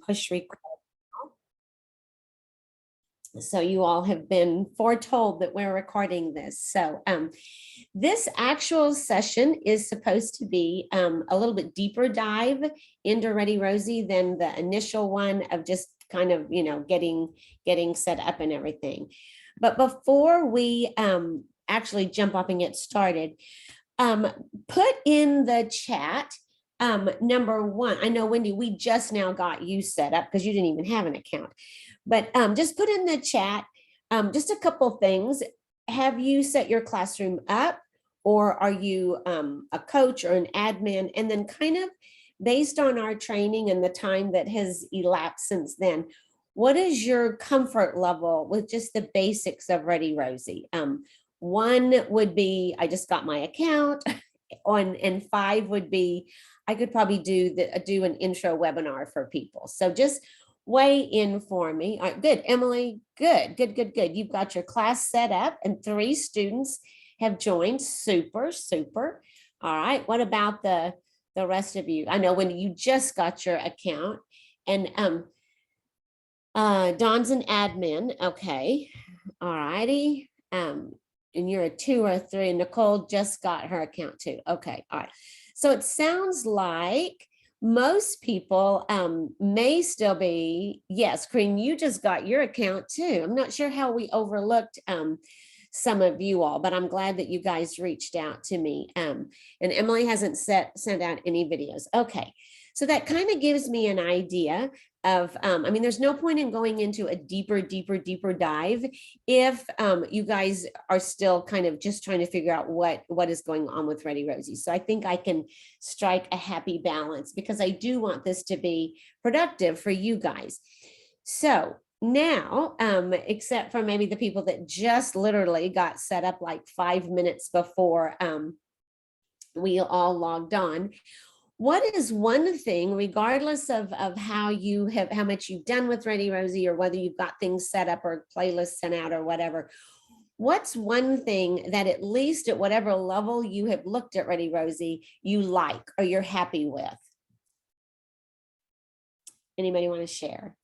push record. So you all have been foretold that we're recording this. So this actual session is supposed to be a little bit deeper dive into ReadyRosie than the initial one of just kind of, getting set up and everything. But before we actually jump up and get started, put in the chat number one. I know, Wendy, we just now got you set up because you didn't even have an account. But just put in the chat just a couple things. Have you set your classroom up, or are you a coach or an admin? And then kind of based on our training and the time that has elapsed since then, what is your comfort level with just the basics of ReadyRosie? One would be, I just got my account, and 5 would be, I could probably do an intro webinar for people. So just weigh in for me. All right, good, Emily, good. You've got your class set up and 3 students have joined. Super. All right, what about the rest of you? I know when you just got your account, and Dawn's an admin. Okay, all righty. And you're a 2 or a 3, and Nicole just got her account too. Okay, all right. So it sounds like most people may still be, yes, Cream, you just got your account too. I'm not sure how we overlooked some of you all, but I'm glad that you guys reached out to me. And Emily hasn't sent out any videos. Okay, so that kind of gives me an idea of, I mean, there's no point in going into a deeper dive if you guys are still kind of just trying to figure out what is going on with ReadyRosie. So I think I can strike a happy balance because I do want this to be productive for you guys. So now, except for maybe the people that just literally got set up like 5 minutes before we all logged on, what is one thing, regardless of how much you've done with ReadyRosie, or whether you've got things set up or playlists sent out or whatever, what's one thing that at least at whatever level you have looked at ReadyRosie you like or you're happy with? Anybody want to share?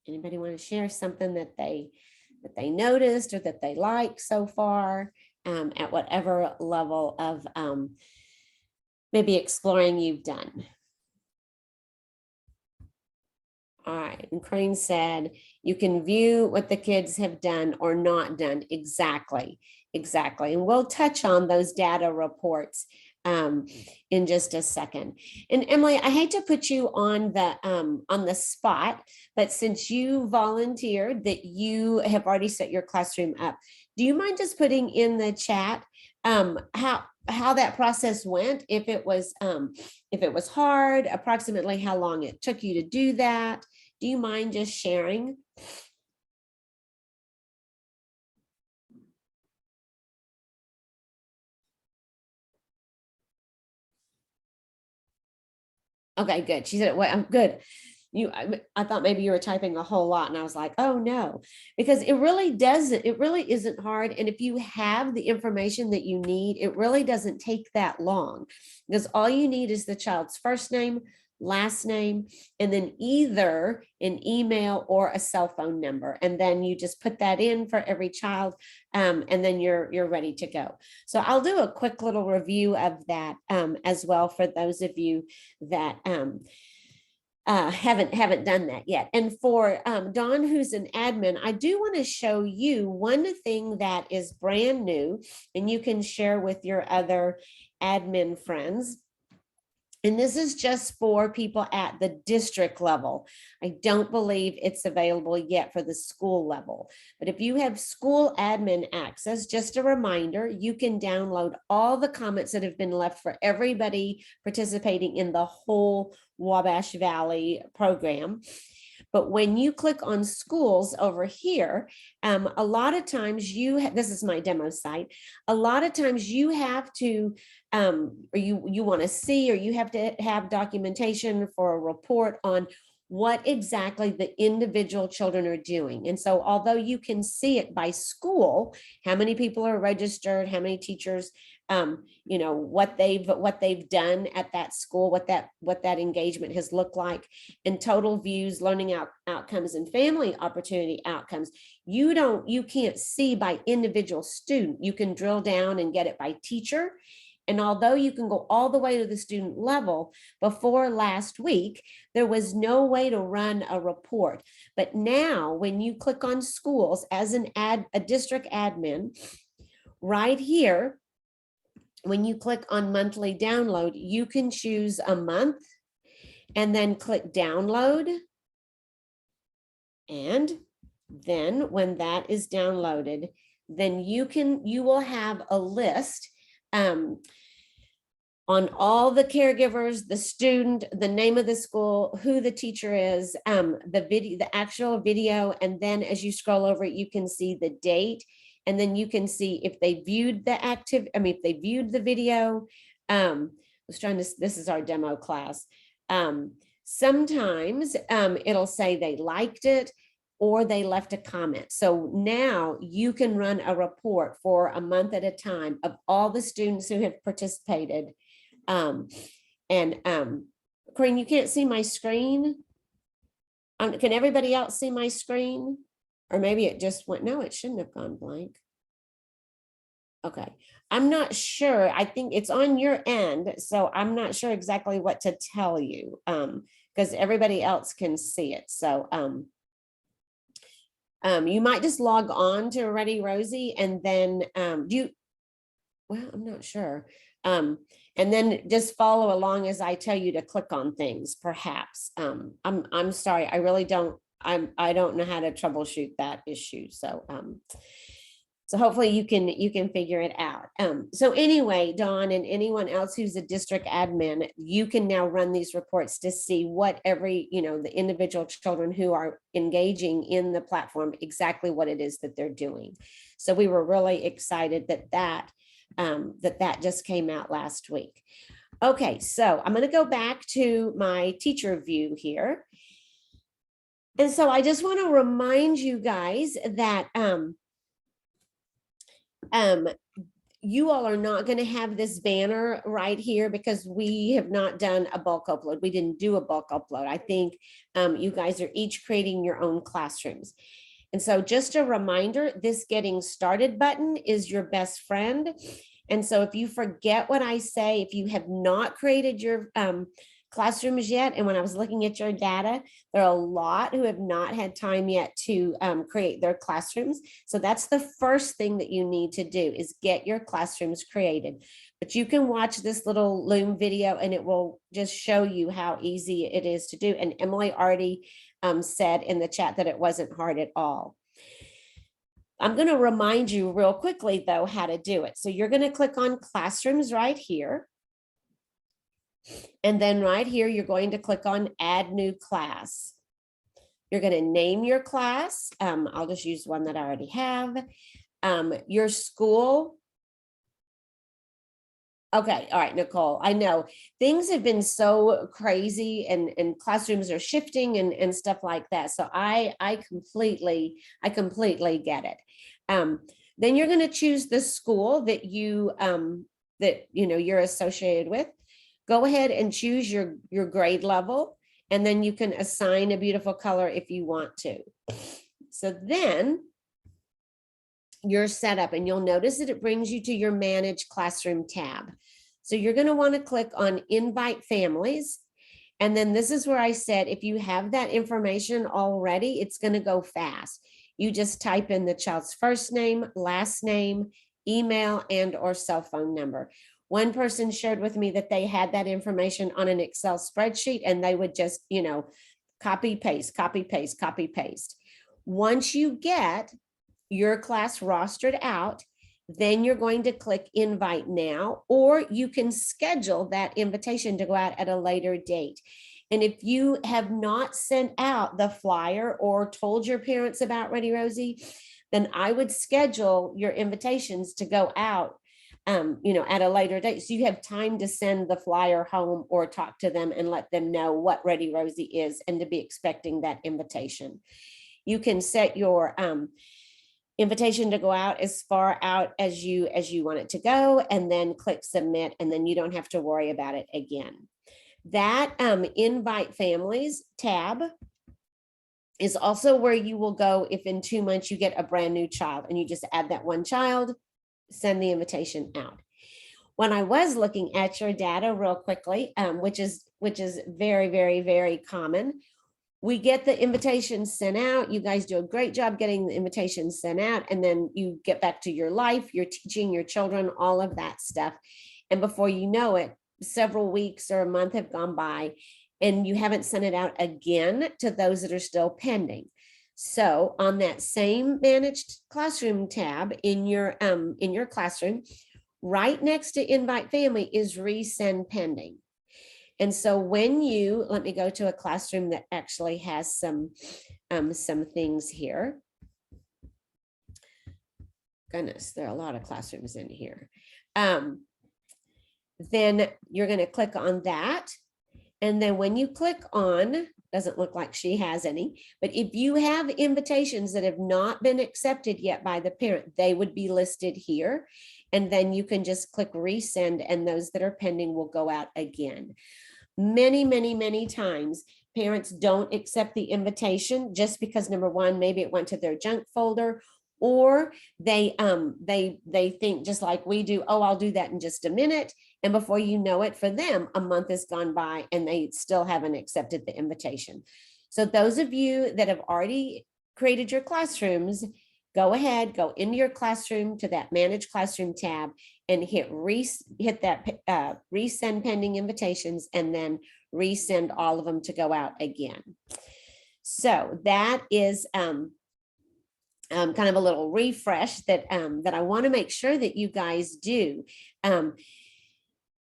Anybody want to share something that they noticed or that they like so far at whatever level of maybe exploring you've done? All right, and Crane said, you can view what the kids have done or not done. Exactly. And we'll touch on those data reports in just a second. And Emily, I hate to put you on the spot, but since you volunteered that you have already set your classroom up, do you mind just putting in the chat how that process went? If it was hard, approximately how long it took you to do that? Do you mind just sharing? Okay, good. She said, well, I'm good. I thought maybe you were typing a whole lot, and I was like, oh no, because it really isn't hard. And if you have the information that you need, it really doesn't take that long, because all you need is the child's first name, last name, and then either an email or a cell phone number. And then you just put that in for every child, and then you're ready to go. So I'll do a quick little review of that as well for those of you that haven't done that yet. And for Dawn, who's an admin, I do want to show you one thing that is brand new, and you can share with your other admin friends. And this is just for people at the district level. I don't believe it's available yet for the school level. But if you have school admin access, just a reminder, you can download all the comments that have been left for everybody participating in the whole Wabash Valley program. But when you click on schools over here, a lot of times this is my demo site, a lot of times you have to, or you want to see, or you have to have documentation for a report on what exactly the individual children are doing. And so although you can see it by school, how many people are registered, how many teachers, you know, what they've done at that school, what that engagement has looked like, and total views, learning outcomes, and family opportunity outcomes. You can't see by individual student. You can drill down and get it by teacher. And although you can go all the way to the student level, before last week, there was no way to run a report. But now when you click on schools as a district admin, right here, when you click on monthly download, you can choose a month and then click download. And then when that is downloaded, then you will have a list on all the caregivers, the student, the name of the school, who the teacher is, the actual video. And then as you scroll over it, you can see the date, and then you can see if they viewed if they viewed the video. This is our demo class. Sometimes it'll say they liked it or they left a comment. So now you can run a report for a month at a time of all the students who have participated. Corinne, you can't see my screen. Can everybody else see my screen? Or maybe it just went, no, it shouldn't have gone blank. Okay, I'm not sure. I think it's on your end, so I'm not sure exactly what to tell you, because everybody else can see it. So you might just log on to ReadyRosie and then well, I'm not sure. And then just follow along as I tell you to click on things, perhaps. I'm sorry, I really don't, I don't know how to troubleshoot that issue. So so hopefully you can figure it out. So anyway, Dawn and anyone else who's a district admin, you can now run these reports to see what the individual children who are engaging in the platform, exactly what it is that they're doing. So we were really excited that just came out last week. Okay, so I'm going to go back to my teacher view here. And so I just want to remind you guys that you all are not going to have this banner right here because we have not done a bulk upload. We didn't do a bulk upload. I think you guys are each creating your own classrooms. And so just a reminder, this getting started button is your best friend. And so if you forget what I say, if you have not created your classrooms yet, and when I was looking at your data, there are a lot who have not had time yet to create their classrooms. So that's the first thing that you need to do, is get your classrooms created. But you can watch this little Loom video and it will just show you how easy it is to do. And Emily already said in the chat that it wasn't hard at all. I'm going to remind you real quickly though how to do it. So you're going to click on classrooms right here. And then right here, you're going to click on add new class. You're going to name your class. I'll just use one that I already have. Your school. Okay, all right, Nicole, I know things have been so crazy and classrooms are shifting and stuff like that. So I completely get it. Then you're going to choose the school that you're associated with. Go ahead and choose your grade level, and then you can assign a beautiful color if you want to. So then you're set up, and you'll notice that it brings you to your Manage Classroom tab. So you're going to want to click on Invite Families. And then this is where I said, if you have that information already, it's going to go fast. You just type in the child's first name, last name, email, and or cell phone number. One person shared with me that they had that information on an Excel spreadsheet and they would just, copy, paste, copy, paste, copy, paste. Once you get your class rostered out, then you're going to click Invite Now, or you can schedule that invitation to go out at a later date. And if you have not sent out the flyer or told your parents about ReadyRosie, then I would schedule your invitations to go out at a later date. So you have time to send the flyer home or talk to them and let them know what Ready Rosie is and to be expecting that invitation. You can set your invitation to go out as far out as you want it to go, and then click submit, and then you don't have to worry about it again. That invite families tab is also where you will go if in 2 months you get a brand new child and you just add that one child, send the invitation out. When I was looking at your data real quickly, which is very, very, very common, we get the invitations sent out. You guys do a great job getting the invitations sent out, and then you get back to your life, you're teaching your children, all of that stuff. And before you know it, several weeks or a month have gone by and you haven't sent it out again to those that are still pending. So on that same managed classroom tab in your classroom, right next to invite family is resend pending. And so when you, let me go to a classroom that actually has some things here. Goodness, there are a lot of classrooms in here. Then you're going to click on that. And then when you click on, doesn't look like she has any, but if you have invitations that have not been accepted yet by the parent, they would be listed here. And then you can just click resend, and those that are pending will go out again. Many, many, many times parents don't accept the invitation just because, number one, maybe it went to their junk folder, or they think just like we do, oh, I'll do that in just a minute. And before you know it, for them, a month has gone by and they still haven't accepted the invitation. So those of you that have already created your classrooms, go ahead, go into your classroom to that manage classroom tab and hit that resend pending invitations, and then resend all of them to go out again. So that is kind of a little refresh that I want to make sure that you guys do.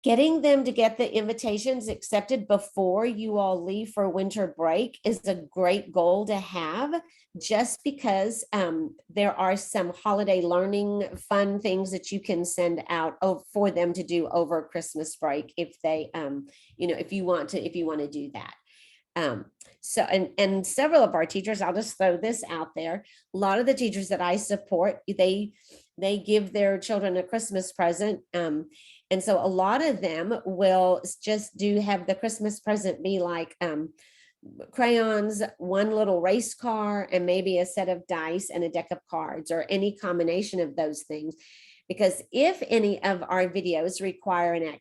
Getting them to get the invitations accepted before you all leave for winter break is a great goal to have, just because there are some holiday learning fun things that you can send out for them to do over Christmas break if they, if you want to do that. So, and several of our teachers, I'll just throw this out there. A lot of the teachers that I support, they give their children a Christmas present. And so a lot of them will just have the Christmas present be like crayons, one little race car, and maybe a set of dice and a deck of cards, or any combination of those things. Because if any of our videos require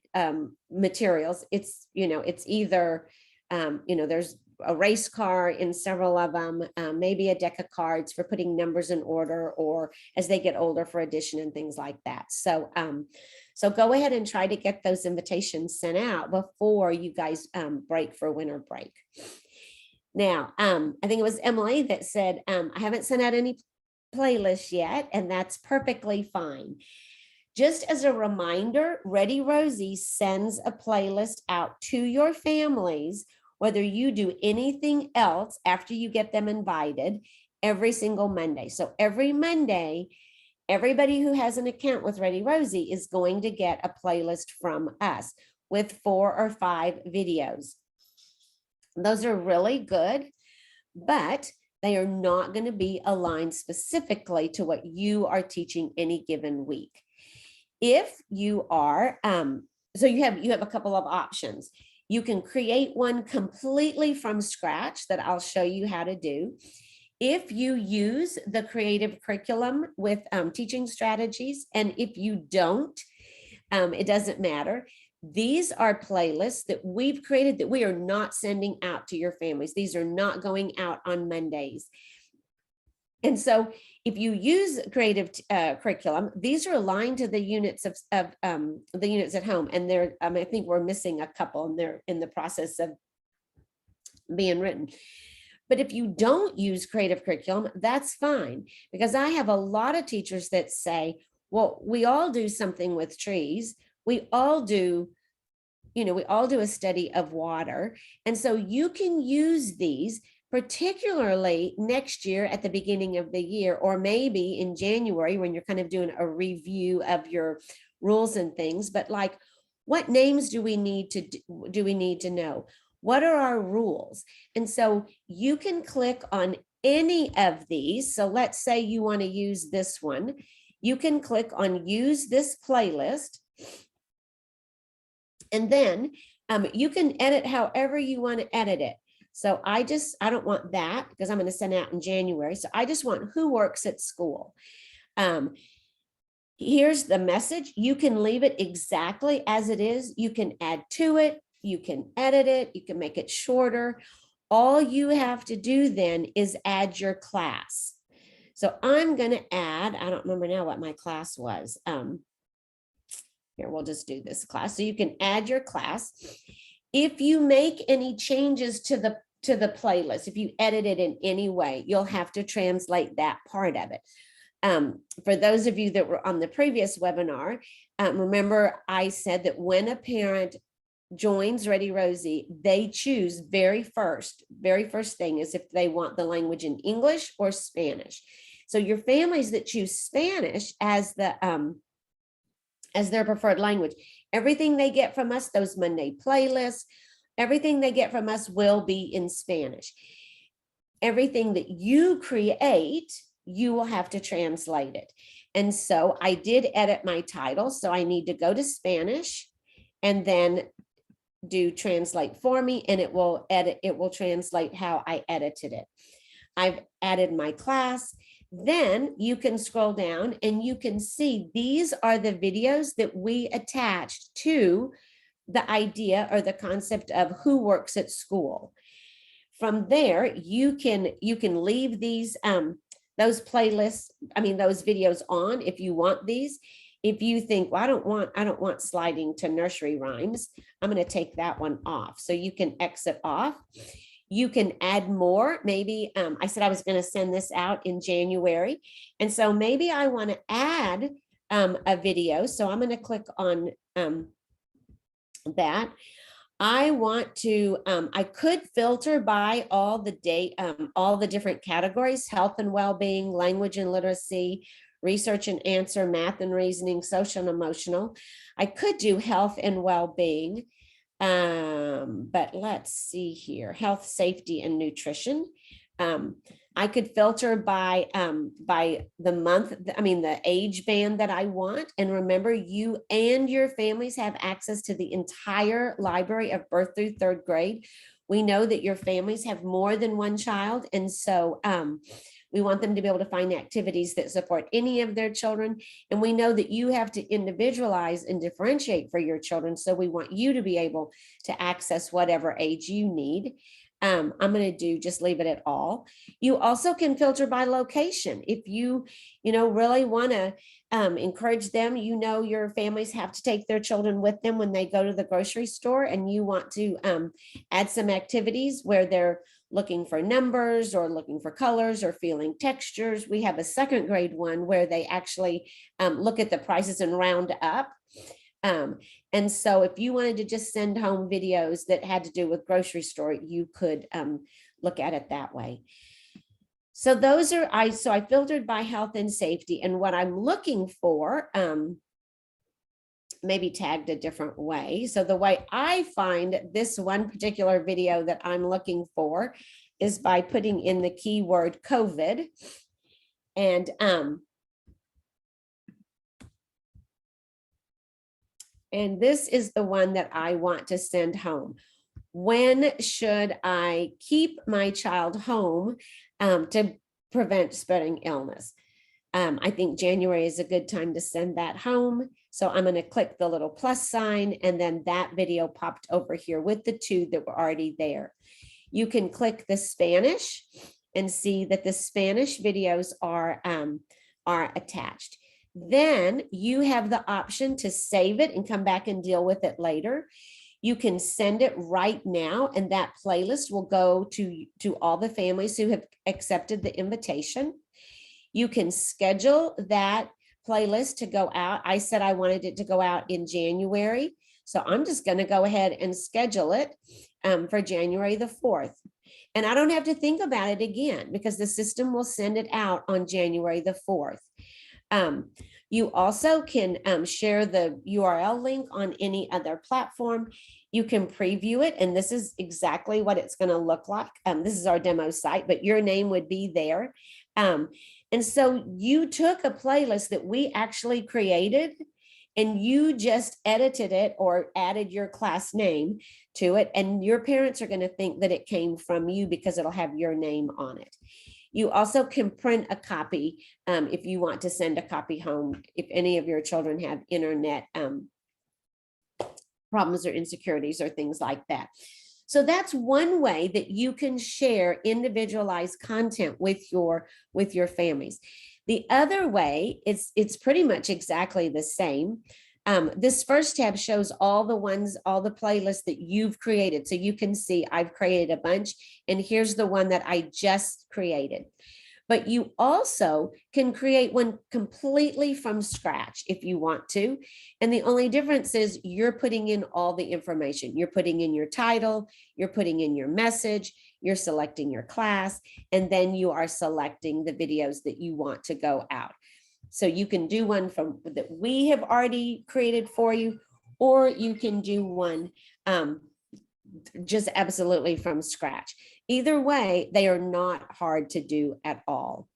materials, it's either there's a race car in several of them, maybe a deck of cards for putting numbers in order, or as they get older for addition and things like that. So so go ahead and try to get those invitations sent out before you guys break for winter break. Now, I think it was Emily that said, I haven't sent out any playlists yet, and that's perfectly fine. Just as a reminder, Ready Rosie sends a playlist out to your families, whether you do anything else after you get them invited, every single Monday. So every Monday, everybody who has an account with Ready Rosie is going to get a playlist from us with 4 or 5 videos. Those are really good, but they are not going to be aligned specifically to what you are teaching any given week. If you are, so you have a couple of options. You can create one completely from scratch that I'll show you how to do. If you use the creative curriculum with teaching strategies, and if you don't, it doesn't matter. These are playlists that we've created that we are not sending out to your families. These are not going out on Mondays. And so if you use creative curriculum, these are aligned to the units of the units at home. And they're, I think we're missing a couple, and they're in the process of being written. But if you don't use creative curriculum, that's fine, because I have a lot of teachers that say, well, we all do something with trees. We all do, we all do a study of water. And so you can use these, particularly next year at the beginning of the year, or maybe in January when you're kind of doing a review of your rules and things, but like, what names do we need to know? What are our rules? And so you can click on any of these. So let's say you want to use this one. You can click on use this playlist. And then you can edit however you want to edit it. So I don't want that because I'm going to send out in January. So I just want who works at school. Here's the message. You can leave it exactly as it is. You can add to it. You can edit it. You can make it shorter. All you have to do then is add your class. So I'm going to add, I don't remember now what my class was. Here, we'll just do this class. So you can add your class. If you make any changes to the playlist, if you edit it in any way, you'll have to translate that part of it. For those of you that were on the previous webinar, remember I said that when a parent joins ReadyRosie, they choose very first thing is if they want the language in English or Spanish. So your families that choose Spanish as their preferred language, everything they get from us, those Monday playlists, everything they get from us will be in Spanish. Everything that you create, you will have to translate it. And so I did edit my title. So I need to go to Spanish and then do translate for me, and it will translate how I edited it. I've added my class. Then you can scroll down and you can see these are the videos that we attached to the idea or the concept of who works at school. From there, you can leave these those playlists, those videos on if you want these. If you think, well, I don't want sliding to nursery rhymes, I'm going to take that one off. So you can exit off. You can add more. Maybe I said I was going to send this out in January. And so maybe I want to add a video. So I'm going to click on that. I want to, I could filter by all the different categories: health and well-being, language and literacy, research and answer, math and reasoning, social and emotional. I could do health and well-being, but let's see here, health, safety, and nutrition. I could filter by the month, the age band that I want. And remember, you and your families have access to the entire library of birth through third grade. We know that your families have more than one child. And so we want them to be able to find activities that support any of their children. And we know that you have to individualize and differentiate for your children. So we want you to be able to access whatever age you need. I'm going to just leave it at all. You also can filter by location. If you really want to encourage them, your families have to take their children with them when they go to the grocery store, and you want to add some activities where they're looking for numbers or looking for colors or feeling textures. We have a second grade one where they actually look at the prices and round up. And so if you wanted to just send home videos that had to do with grocery store, you could look at it that way. So those are, I filtered by health and safety, and what I'm looking for, maybe tagged a different way. So the way I find this one particular video that I'm looking for is by putting in the keyword COVID. And this is the one that I want to send home. When should I keep my child home to prevent spreading illness? I think January is a good time to send that home. So I'm going to click the little plus sign, and then that video popped over here with the two that were already there. You can click the Spanish and see that the Spanish videos are attached. Then you have the option to save it and come back and deal with it later. You can send it right now, and that playlist will go to all the families who have accepted the invitation. You can schedule that playlist to go out. I said I wanted it to go out in January, so I'm just going to go ahead and schedule it for January the 4th. And I don't have to think about it again because the system will send it out on January the 4th. You also can share the URL link on any other platform. You can preview it, and this is exactly what it's going to look like. This is our demo site, but your name would be there. And so you took a playlist that we actually created, and you just edited it or added your class name to it, and your parents are going to think that it came from you because it'll have your name on it. You also can print a copy if you want to send a copy home, if any of your children have internet problems or insecurities or things like that. So that's one way that you can share individualized content with your families. The other way, it's pretty much exactly the same. This first tab shows all the playlists that you've created. So you can see I've created a bunch, and here's the one that I just created. But you also can create one completely from scratch if you want to. And the only difference is you're putting in all the information. You're putting in your title, you're putting in your message, you're selecting your class, and then you are selecting the videos that you want to go out. So you can do one from that we have already created for you, or you can do one just absolutely from scratch. Either way, they are not hard to do at all.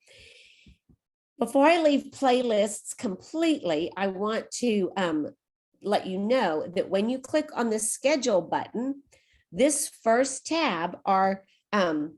Before I leave playlists completely, I want to let you know that when you click on the schedule button, this first tab are the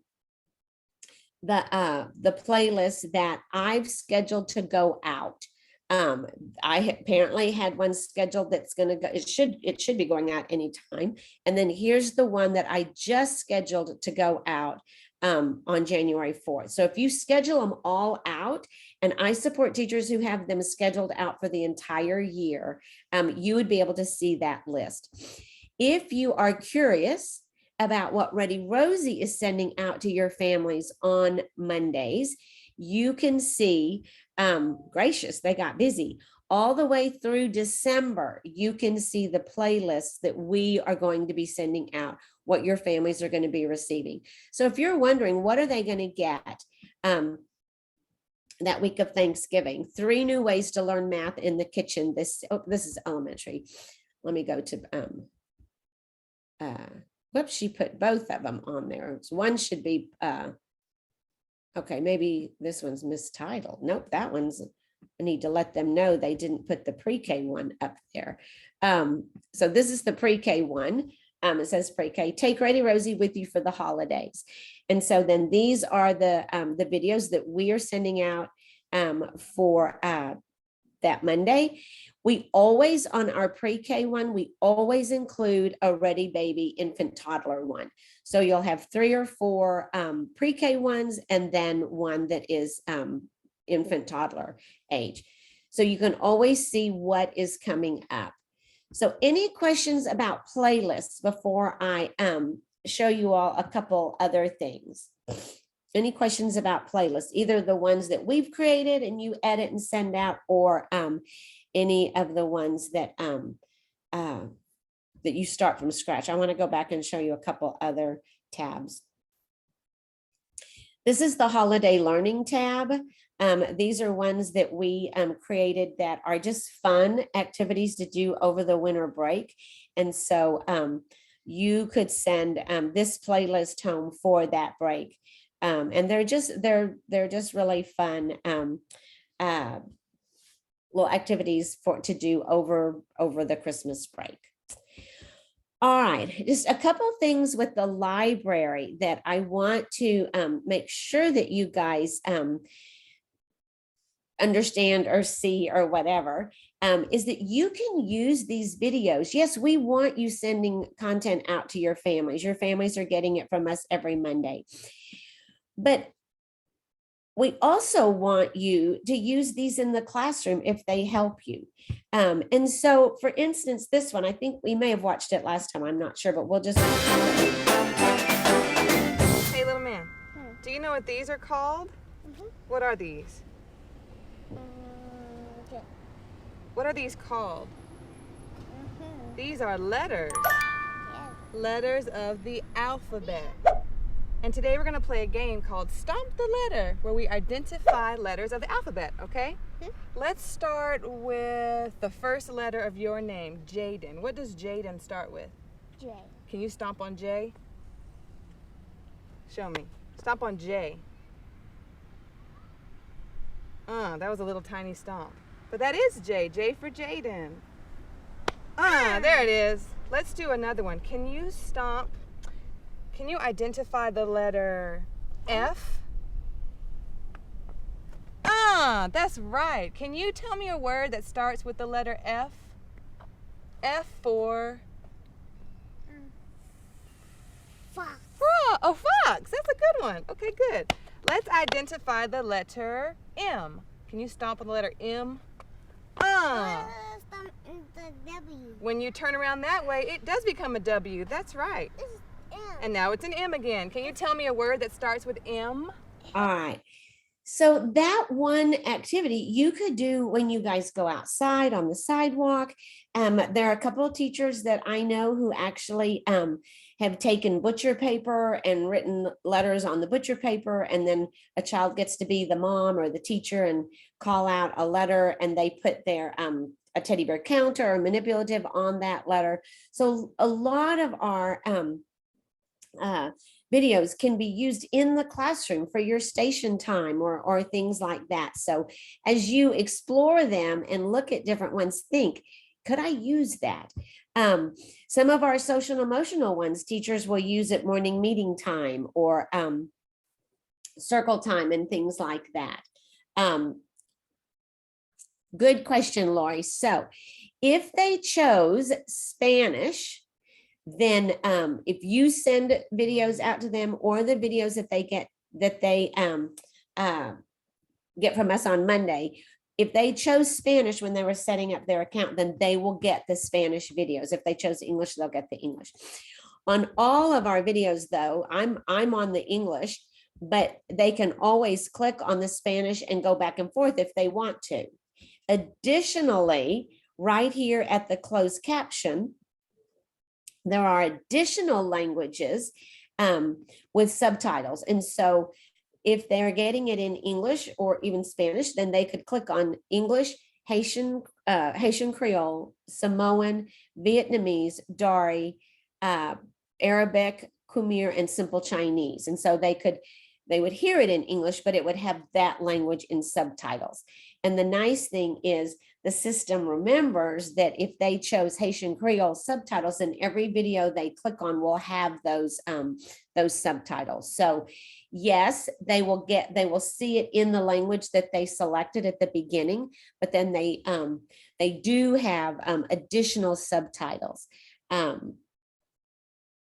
playlists that I've scheduled to go out. I apparently had one scheduled that's going to go, it should be going out anytime. And then here's the one that I just scheduled to go out on January 4th. So if you schedule them all out, and I support teachers who have them scheduled out for the entire year, you would be able to see that list. If you are curious about what ReadyRosie is sending out to your families on Mondays, you can see, gracious, they got busy. All the way through December, you can see the playlists that we are going to be sending out, what your families are going to be receiving. So if you're wondering, what are they going to get that week of Thanksgiving? 3 new ways to learn math in the kitchen. This is elementary. Let me go to, whoops, she put both of them on there. So one should be, okay, maybe this one's mistitled. Nope, that one's, I need to let them know they didn't put the pre-K one up there. So this is the pre-K one. It says pre-K, take ReadyRosie with you for the holidays. And so then these are the videos that we are sending out for that Monday. We always, on our pre-K one, we always include a Ready Baby infant toddler one. So you'll have 3 or 4 pre-K ones, and then one that is infant toddler age. So you can always see what is coming up. So any questions about playlists before I show you all a couple other things? Any questions about playlists, either the ones that we've created and you edit and send out, or any of the ones that that you start from scratch? I want to go back and show you a couple other tabs. This is the holiday learning tab. These are ones that we created that are just fun activities to do over the winter break. And so you could send this playlist home for that break. And they're just really fun little activities to do over the Christmas break. All right, just a couple things with the library that I want to make sure that you guys understand or see or whatever, is that you can use these videos. Yes, we want you sending content out to your families. Your families are getting it from us every Monday. But we also want you to use these in the classroom if they help you. And so, for instance, this one, I think we may have watched it last time. I'm not sure, but we'll just. Hey, little man, do you know what these are called? Mm-hmm. What are these? Okay. What are these called? Mm-hmm. These are letters. Yeah. Letters of the alphabet. And today we're going to play a game called Stomp the Letter, where we identify letters of the alphabet, okay? Let's start with the first letter of your name, Jaden. What does Jaden start with? J. Can you stomp on J? Show me. Stomp on J. That was a little tiny stomp. But that is J. J for Jaden. There it is. Let's do another one. Can you identify the letter F? That's right. Can you tell me a word that starts with the letter F? F for? Fox. Oh, fox. That's a good one. Okay, good. Let's identify the letter M. Can you stomp on the letter M? The W. When you turn around that way, it does become a W. That's right. This is M. And now it's an M again. Can you tell me a word that starts with M? All right. So that one activity you could do when you guys go outside on the sidewalk. There are a couple of teachers that I know who actually have taken butcher paper and written letters on the butcher paper, and then a child gets to be the mom or the teacher and call out a letter, and they put their a teddy bear counter or manipulative on that letter. So a lot of our videos can be used in the classroom for your station time or things like that. So as you explore them and look at different ones, think, could I use that? Some of our social and emotional ones, teachers will use at morning meeting time or circle time and things like that. Good question, Lori. So if they chose Spanish, then if you send videos out to them or the videos that they get from us on Monday, if they chose Spanish when they were setting up their account, then they will get the Spanish videos. If they chose English, they'll get the English. On all of our videos, though, I'm on the English, but they can always click on the Spanish and go back and forth if they want to. Additionally, right here at the closed caption, there are additional languages with subtitles. And so if they're getting it in English or even Spanish, then they could click on English, Haitian Creole, Samoan, Vietnamese, Dari, Arabic, Khmer, and Simple Chinese. And so they would hear it in English, but it would have that language in subtitles. And the nice thing is the system remembers that if they chose Haitian Creole subtitles, then every video they click on will have those subtitles. So yes, they will see it in the language that they selected at the beginning, but then they do have additional subtitles.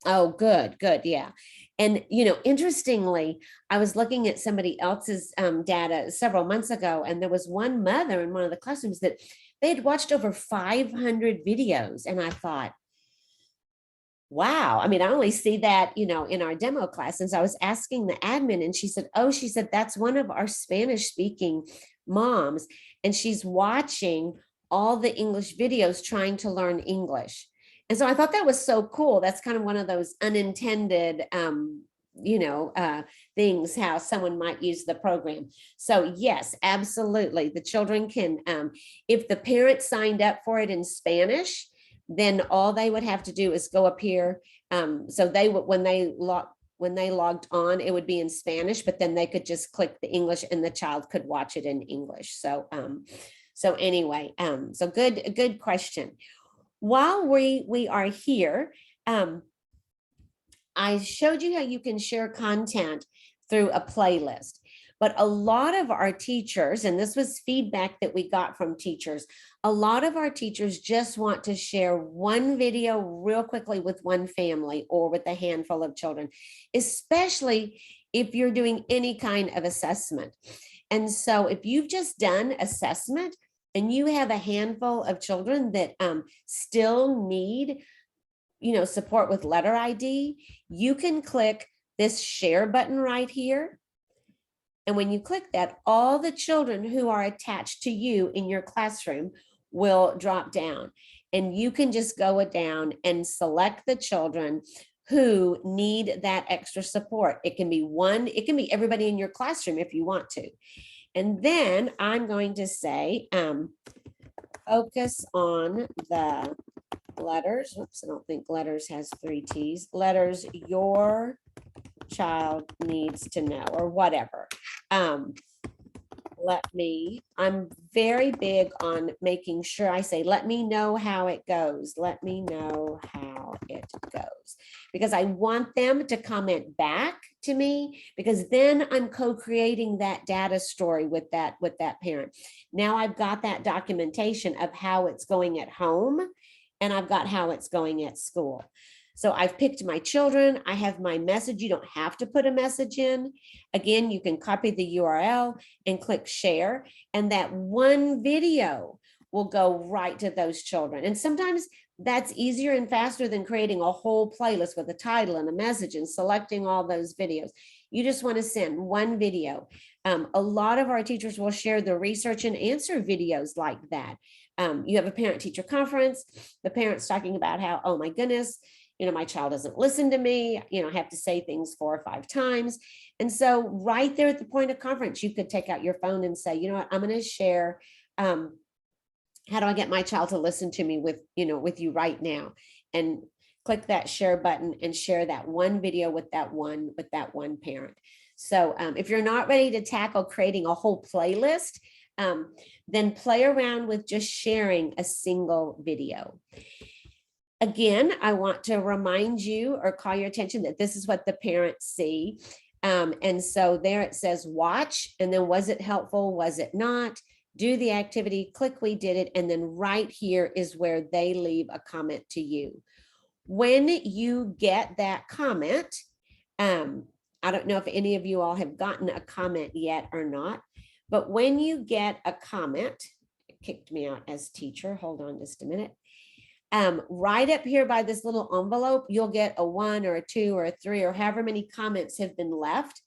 Oh, good, yeah. And, interestingly, I was looking at somebody else's data several months ago, and there was one mother in one of the classrooms that they had watched over 500 videos. And I thought, wow. I mean, I only see that, in our demo class. And so I was asking the admin, and she said, that's one of our Spanish speaking moms. And she's watching all the English videos trying to learn English. And so I thought that was so cool. That's kind of one of those unintended, things, how someone might use the program. So yes, absolutely. The children can, if the parents signed up for it in Spanish, then all they would have to do is go up here. So they would, when they logged on, it would be in Spanish, but then they could just click the English and the child could watch it in English. So, anyway, so good question. While we are here, I showed you how you can share content through a playlist, but a lot of our teachers, and this was feedback that we got from teachers, a lot of our teachers just want to share one video real quickly with one family or with a handful of children, especially if you're doing any kind of assessment. And so if you've just done assessment, and you have a handful of children that still need, support with letter ID, you can click this share button right here. And when you click that, all the children who are attached to you in your classroom will drop down. And you can just go down and select the children who need that extra support. It can be one, it can be everybody in your classroom if you want to. And then I'm going to say, focus on the letters. Oops, I don't think letters has 3 T's. Letters your child needs to know, or whatever. I'm very big on making sure I say, let me know how it goes. Let me know how it goes. Because I want them to comment back to me, because then I'm co-creating that data story with that parent. Now I've got that documentation of how it's going at home, and I've got how it's going at school. So I've picked my children. I have my message. You don't have to put a message in. Again, you can copy the URL and click share, and that one video will go right to those children. And sometimes that's easier and faster than creating a whole playlist with a title and a message and selecting all those videos. You just want to send one video. A lot of our teachers will share the research and answer videos like that. You have a parent-teacher conference, the parents talking about how, oh my goodness, my child doesn't listen to me, I have to say things 4 or 5 times. And so right there at the point of conference, you could take out your phone and say, you know what, I'm going to share, how do I get my child to listen to me with you right now? And click that share button and share that one video with that one parent. So if you're not ready to tackle creating a whole playlist, then play around with just sharing a single video. Again, I want to remind you or call your attention that this is what the parents see. And so there it says watch, and then was it helpful? Was it not? Do the activity, click we did it, and then right here is where they leave a comment to you. When you get that comment, I don't know if any of you all have gotten a comment yet or not, but when you get a comment, it kicked me out as teacher. Hold on just a minute. Right up here by this little envelope, you'll get a 1 or a 2 or a 3 or however many comments have been left.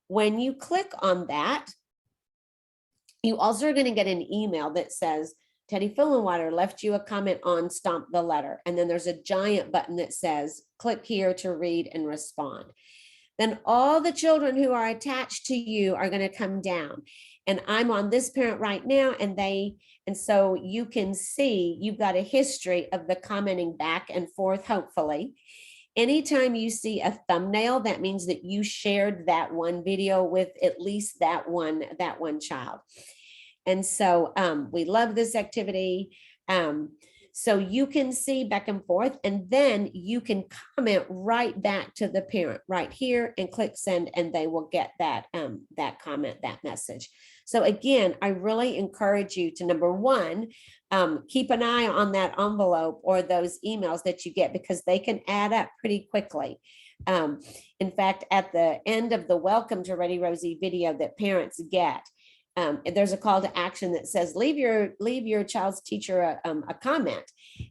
When you click on that, you also are going to get an email that says, Teddy Fillenwater left you a comment on Stomp the Letter. And then there's a giant button that says, click here to read and respond. Then all the children who are attached to you are going to come down. And I'm on this parent right now, and so you can see you've got a history of the commenting back and forth, hopefully. Anytime you see a thumbnail, that means that you shared that one video with at least that one child. And so we love this activity. So you can see back and forth, and then you can comment right back to the parent right here and click send, and they will get that comment, that message. So again, I really encourage you to, number one, keep an eye on that envelope or those emails that you get, because they can add up pretty quickly. In fact, at the end of the Welcome to ReadyRosie video that parents get, there's a call to action that says, leave your child's teacher a comment.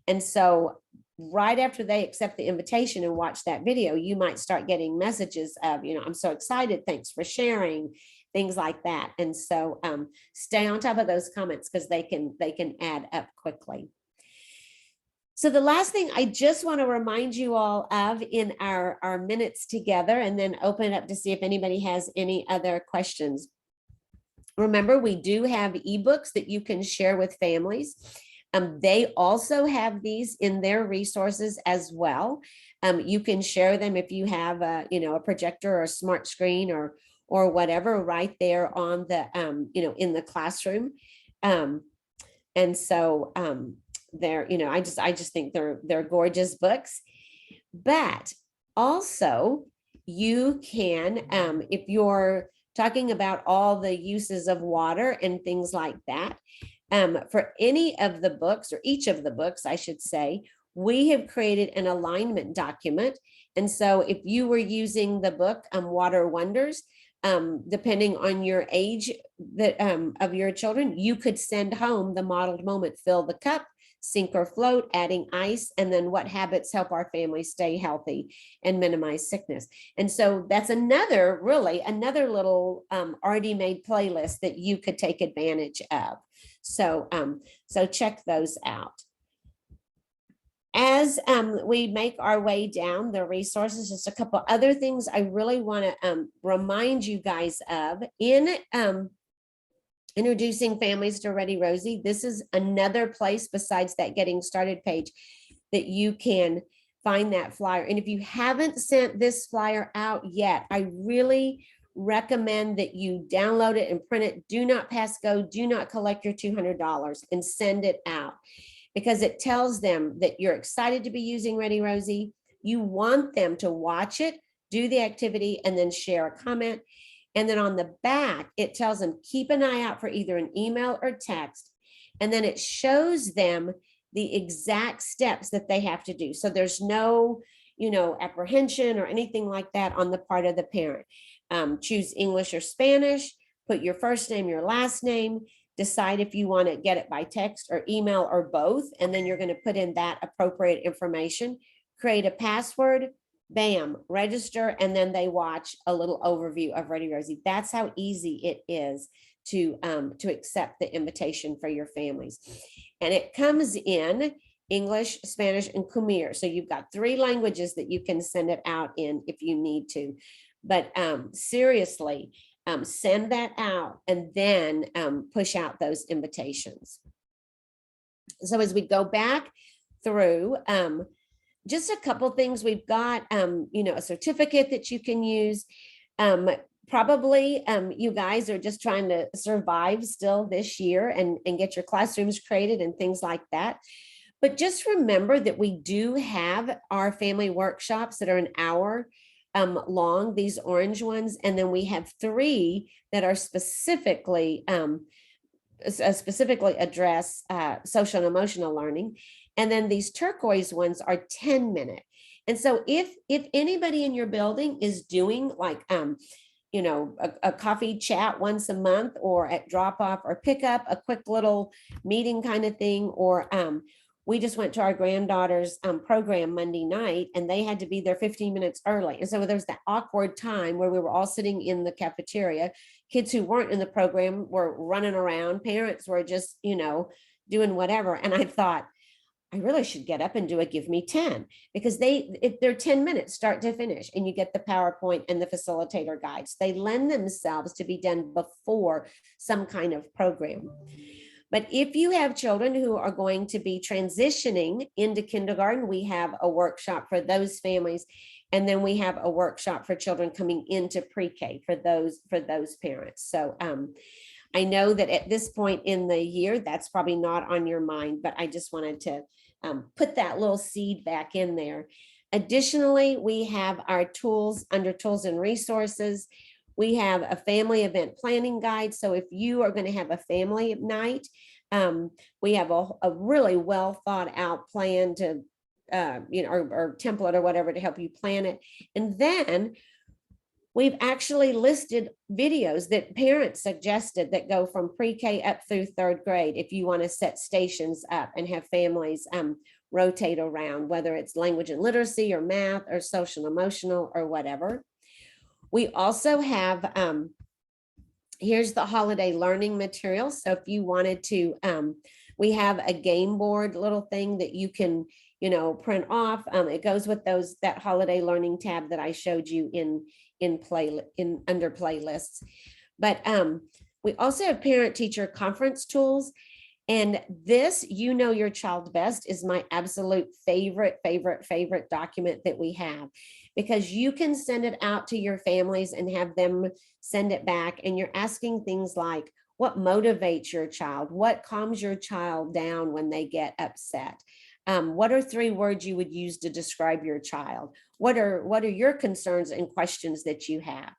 And so right after they accept the invitation and watch that video, you might start getting messages of, I'm so excited, thanks for sharing, things like that. And so stay on top of those comments, because they can add up quickly. So the last thing I just want to remind you all of in our minutes together, and then open it up to see if anybody has any other questions. Remember, we do have ebooks that you can share with families. They also have these in their resources as well. You can share them if you have a projector or a smart screen or whatever right there on the in the classroom. And so they're I just think they're gorgeous books. But also you can, if you're talking about all the uses of water and things like that, for any of the books, or each of the books, I should say, we have created an alignment document. And so if you were using the book, Water Wonders, depending on your age of your children, you could send home the modeled moment, fill the cup, sink or float, adding ice, and then what habits help our family stay healthy and minimize sickness. And so that's another little already made playlist that you could take advantage of. So check those out. As we make our way down the resources, just a couple other things I really want to remind you guys of in introducing families to ReadyRosie. This is another place besides that getting started page that you can find that flyer. And if you haven't sent this flyer out yet, I really recommend that you download it and print it. Do not pass go, do not collect your $200 and send it out, because it tells them that you're excited to be using ReadyRosie. You want them to watch it, do the activity, and then share a comment. And then on the back, it tells them, keep an eye out for either an email or text. And then it shows them the exact steps that they have to do. So there's no, apprehension or anything like that on the part of the parent. Choose English or Spanish, put your first name, your last name, decide if you want to get it by text or email or both. And then you're going to put in that appropriate information, create a password, bam, register, and then they watch a little overview of ReadyRosie. That's how easy it is to accept the invitation for your families. And it comes in English, Spanish, and Khmer. So you've got 3 languages that you can send it out in if you need to. But seriously, send that out and then push out those invitations. So as we go back through, just a couple things. We've got, a certificate that you can use. Probably you guys are just trying to survive still this year and get your classrooms created and things like that. But just remember that we do have our family workshops that are an hour long, these orange ones. And then we have 3 that are specifically address social and emotional learning. And then these turquoise ones are 10-minute. And so if anybody in your building is doing like, a coffee chat once a month, or at drop off or pick up, a quick little meeting kind of thing, or we just went to our granddaughter's program Monday night, and they had to be there 15 minutes early. And so there's that awkward time where we were all sitting in the cafeteria. Kids who weren't in the program were running around. Parents were just, doing whatever. And I thought, I really should get up and do a give me 10, because if they're 10 minutes start to finish, and you get the PowerPoint and the facilitator guides, they lend themselves to be done before some kind of program. But if you have children who are going to be transitioning into kindergarten, we have a workshop for those families. And then we have a workshop for children coming into pre-K for those parents. So I know that at this point in the year, that's probably not on your mind, but I just wanted to put that little seed back in there. Additionally, we have our tools under tools and resources. We have a family event planning guide. So if you are going to have a family night, we have a really well thought out plan to, or template or whatever to help you plan it. And then we've actually listed videos that parents suggested that go from pre-K up through 3rd grade. If you want to set stations up and have families rotate around, whether it's language and literacy or math or social and emotional or whatever. We also have, here's the holiday learning materials. So if you wanted to, we have a game board little thing that you can, print off. It goes with that holiday learning tab that I showed you under playlists. But we also have parent teacher conference tools. And this, your child best, is my absolute favorite document that we have, because you can send it out to your families and have them send it back. And you're asking things like, what motivates your child? What calms your child down when they get upset? What are 3 words you would use to describe your child? What are your concerns and questions that you have?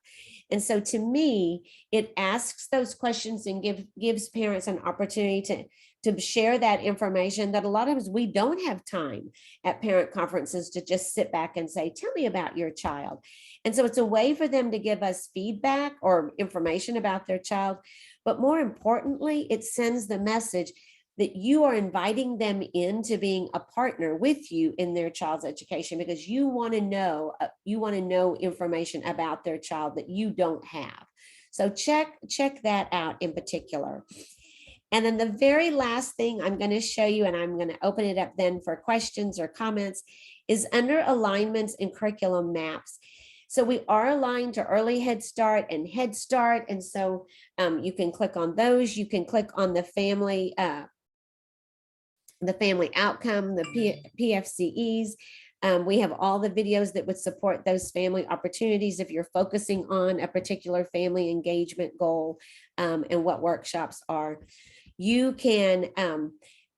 And so to me, it asks those questions and gives parents an opportunity to share that information that a lot of times we don't have time at parent conferences to just sit back and say, tell me about your child. And so it's a way for them to give us feedback or information about their child. But more importantly, it sends the message that you are inviting them into being a partner with you in their child's education, because you want to know information about their child that you don't have. So check that out in particular. And then the very last thing I'm going to show you, and I'm going to open it up then for questions or comments, is under alignments and curriculum maps. So we are aligned to Early Head Start and Head Start. And so you can click on those. You can click on the family outcome, the PFCEs. We have all the videos that would support those family opportunities if you're focusing on a particular family engagement goal, and what workshops are. You can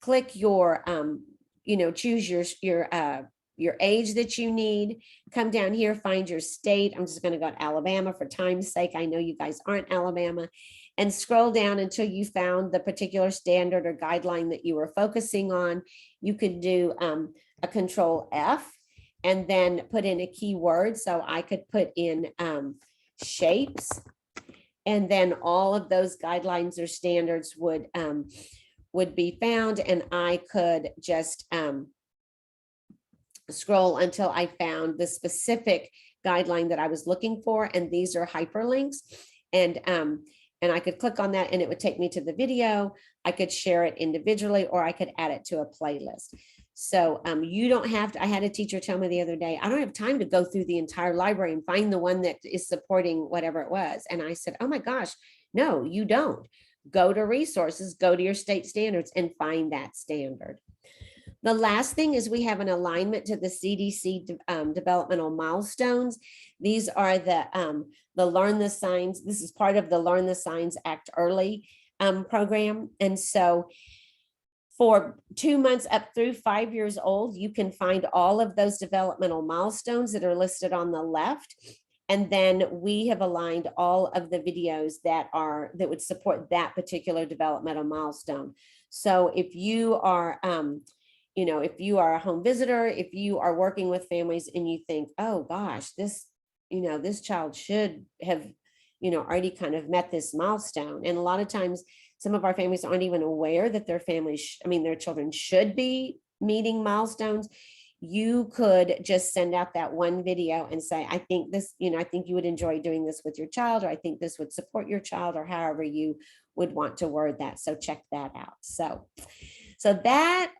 click your, choose your age that you need, come down here, find your state. I'm just going to go to Alabama for time's sake. I know you guys aren't Alabama, and scroll down until you found the particular standard or guideline that you were focusing on. You could do a control F and then put in a keyword. So I could put in shapes, and then all of those guidelines or standards would be found, and I could just scroll until I found the specific guideline that I was looking for. And these are hyperlinks, and I could click on that and it would take me to the video. I could share it individually, or I could add it to a playlist. So you don't have to. I had a teacher tell me the other day, I don't have time to go through the entire library and find the one that is supporting whatever it was. And I said, oh my gosh, no, you don't. Go to resources, go to your state standards and find that standard. The last thing is we have an alignment to the CDC developmental milestones. These are the Learn the Signs. This is part of the Learn the Signs Act Early program. And so for 2 months up through 5 years old, you can find all of those developmental milestones that are listed on the left. And then we have aligned all of the videos that would support that particular developmental milestone. So if you are, if you are a home visitor, if you are working with families and you think, oh gosh, this child should have, already kind of met this milestone. And a lot of times, some of our families aren't even aware that their their children should be meeting milestones. You could just send out that one video and say, I think this, I think you would enjoy doing this with your child, or I think this would support your child, or however you would want to word that. So check that out. So that,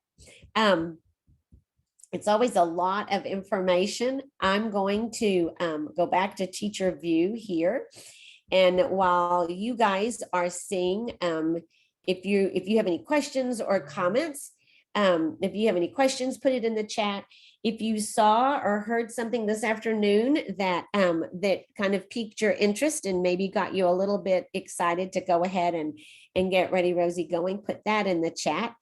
it's always a lot of information. I'm going to go back to teacher view here. And while you guys are seeing, if you have any questions or comments, if you have any questions, put it in the chat. If you saw or heard something this afternoon that that kind of piqued your interest and maybe got you a little bit excited to go ahead and get ReadyRosie going, put that in the chat.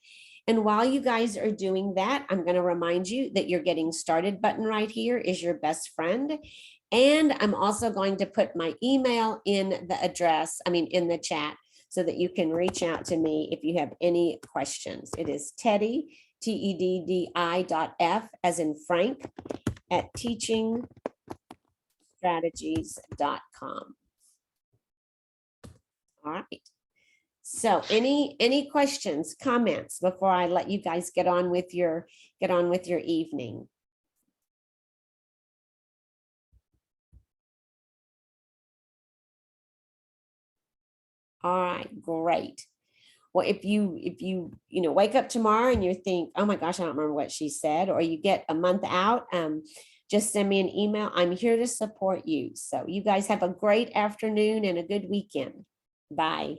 And while you guys are doing that, I'm going to remind you that your Getting Started button right here is your best friend. And I'm also going to put my email in the chat, so that you can reach out to me if you have any questions. It is Teddy, TEDDI.F as in Frank, at teachingstrategies.com. All right. So any questions, comments before I let you guys get on with your evening? All right, great. Well, if you wake up tomorrow and you think, oh my gosh, I don't remember what she said, or you get a month out, just send me an email. I'm here to support you. So you guys have a great afternoon and a good weekend. Bye.